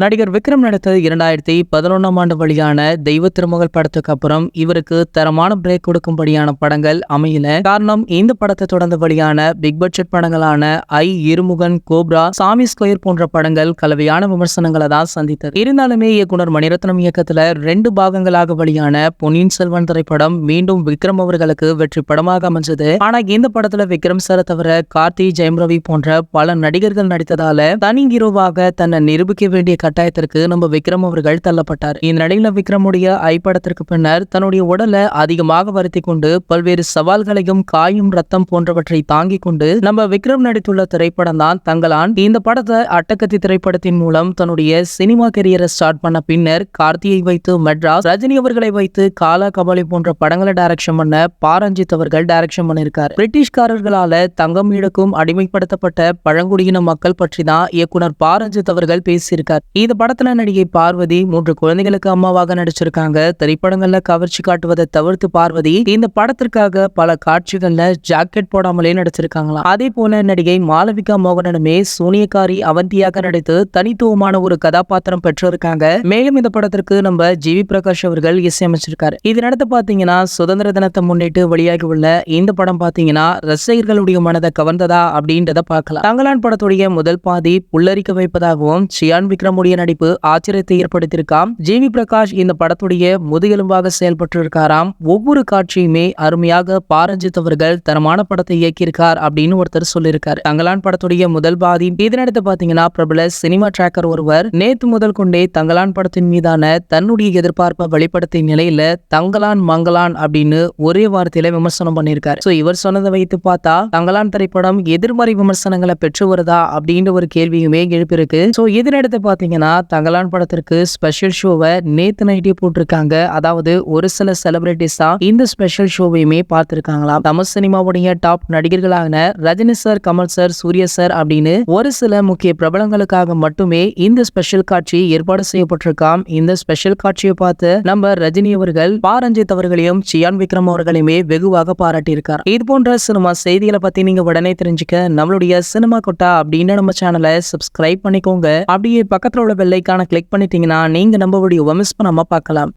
நடிகர் விக்ரம் நடித்த 2011ஆம் ஆண்டு வெளியான தெய்வ திருமகள் படத்துக்கு அப்புறம் இவருக்கு தரமான பிரேக் கொடுக்கும்படியான படங்கள் அமையல. காரணம், இந்த படத்தை தொடர்ந்து வெளியான பிக் பட்ஜெட் படங்களான இருமுகன், கோப்ரா, சாமி ஸ்கொயர் போன்ற படங்கள் கலவையான விமர்சனங்களை தான் சந்தித்தது. இருந்தாலுமே இயக்குனர் மணிரத்னம் இயக்கத்துல 2 பாகங்களாக வெளியான பொன்னியின் செல்வன் திரைப்படம் மீண்டும் விக்ரம் அவர்களுக்கு வெற்றி படமாக அமைஞ்சது. ஆனா இந்த படத்துல விக்ரம் சாரை தவிர கார்த்தி, ஜெயம் ரவி போன்ற பல நடிகர்கள் நடித்ததால தனி ஹீரோவாக தன்னை நிரூபிக்க வேண்டிய கட்டாயத்திற்கு நம்ம விக்ரம் அவர்கள் தள்ளப்பட்டார். இந்த நிலையில விக்ரமுடைய படத்திற்கு பின்னர் தன்னுடைய உடலை அதிகமாக வருத்தி கொண்டு பல்வேறு சவால்களையும் காயும் ரத்தம் போன்றவற்றை தாங்கிக் கொண்டு நம்ம விக்ரம் நடித்துள்ள திரைப்படம் தான் தங்கலான். இந்த படத்தை அட்டகத்தி திரைப்படத்தின் மூலம் தன்னுடைய சினிமா கெரியரை ஸ்டார்ட் பண்ண பின்னர் கார்த்தியை வைத்து மெட்ராஸ், ரஜினி அவர்களை வைத்து காலா கபாலி போன்ற படங்களை டைரக்ஷன் பண்ண பாரஞ்சித் அவர்கள் டைரக்ஷன் பண்ணிருக்காரு. பிரிட்டிஷ்காரர்களால தங்கம் ஈடுக்கும் அடிமைப்படுத்தப்பட்ட பழங்குடியின மக்கள் பற்றி தான் இயக்குனர் பாரஞ்சித் அவர்கள் பேசியிருக்கார். இந்த படத்துல நடிகை பார்வதி 3 குழந்தைகளுக்கு அம்மாவாக நடிச்சிருக்காங்க. திரைப்படங்கள்ல கவர்ச்சி காட்டுவதை தவிர்த்து பார்வதி இந்த படத்திற்காக பல காட்சிகள்ல ஜாக்கெட் போடாமலே நடிச்சிருக்காங்களாம். அதே போல நடிகை மாளவிகா மோகனனுமே சூனியக்காரி அவந்தியாக நடித்து தனித்துவமான ஒரு கதாபாத்திரம் பெற்றிருக்காங்க. மேலும் இந்த படத்திற்கு நம்ம ஜிவி பிரகாஷ் அவர்கள் இசையமைச்சிருக்காரு. இதனடுத்து பாத்தீங்கன்னா சுதந்திர தினத்தை முன்னிட்டு வெளியாகி உள்ள இந்த படம் பாத்தீங்கன்னா ரசிகர்களுடைய மனதை கவர்ந்ததா அப்படின்றத பார்க்கலாம். தங்கலான் படத்துடைய முதல் பாதி புல்லரிக்க வைப்பதாகவும் சியான் விக்ரம் நடிப்பு ஆச்சரியத்தை ஏற்படுத்தியிருக்காம். ஜிவி பிரகாஷ் இந்த படத்துடைய முதுகெலும்பாக செயல்பட்டு இருக்காராம். ஒவ்வொரு காட்சியுமே அருமையாக பாரஞ்சித் அவர்கள் தரமான படத்தை இயக்கியிருக்கார் அப்படின்னு ஒருத்தர் சொல்லியிருக்காரு. தங்கலான் படத்துடைய முதல் பாதி. இதனடுத்து பாத்தீங்கன்னா பிரபல சினிமா டிராக்கர் ஒருவர் நேத்து முதல் கொண்டே தங்கலான் படத்தின் மீதான தன்னுடைய எதிர்பார்ப்பை வெளிப்படுத்திய நிலையில தங்கலான் மங்கலான் அப்படின்னு ஒரே வார்த்தையில விமர்சனம் பண்ணியிருக்காரு. இவர் சொன்னதை வைத்து பார்த்தா தங்கலான் திரைப்படம் எதிர்மறை விமர்சனங்களை பெற்று வருதா அப்படின்ற ஒரு கேள்வியுமே எழுப்பியிருக்கு. இதனடுத்து பாத்தீங்கன்னா தங்கலான் படத்திற்கு ஸ்பெஷல் ஷோவை நேத்து நைட்டே போட்டிருக்காங்க. அதாவது ஒரு சில செலிபிரிட்டிஸ் தான் இந்த ஸ்பெஷல் ஷோவையுமே பார்த்திருக்காங்களாம். தமிழ் சினிமாவுடைய டாப் நடிகர்களான Rajini sir, Kamal sir, Suriya sir அப்படின்னு ஒரு சில முக்கிய பிரபலங்களுக்காக மட்டுமே இந்த ஸ்பெஷல் காட்சி ஏற்பாடு செய்யப்பட்டிருக்காம். இந்த ஸ்பெஷல் காட்சியை பார்த்து நம்ம ரஜினி அவர்கள் பாரஞ்சித் அவர்களையும் சியான் விக்ரம் அவர்களையுமே வெகுவாக பாராட்டியிருக்கார். இது போன்ற சினிமா செய்திகளை பத்தி நீங்க உடனே தெரிஞ்சுக்க நம்மளுடைய சினிமா கொட்டா அப்படின்னு நம்ம சேனலை சப்ஸ்கிரைப் பண்ணிக்கோங்க. அப்படியே பக்கத்துல உள்ள பெல் ஐகானை கிளிக் பண்ணிட்டீங்கன்னா நீங்க நம்ம வீடியோவை மிஸ் பண்ணாம பார்க்கலாம்.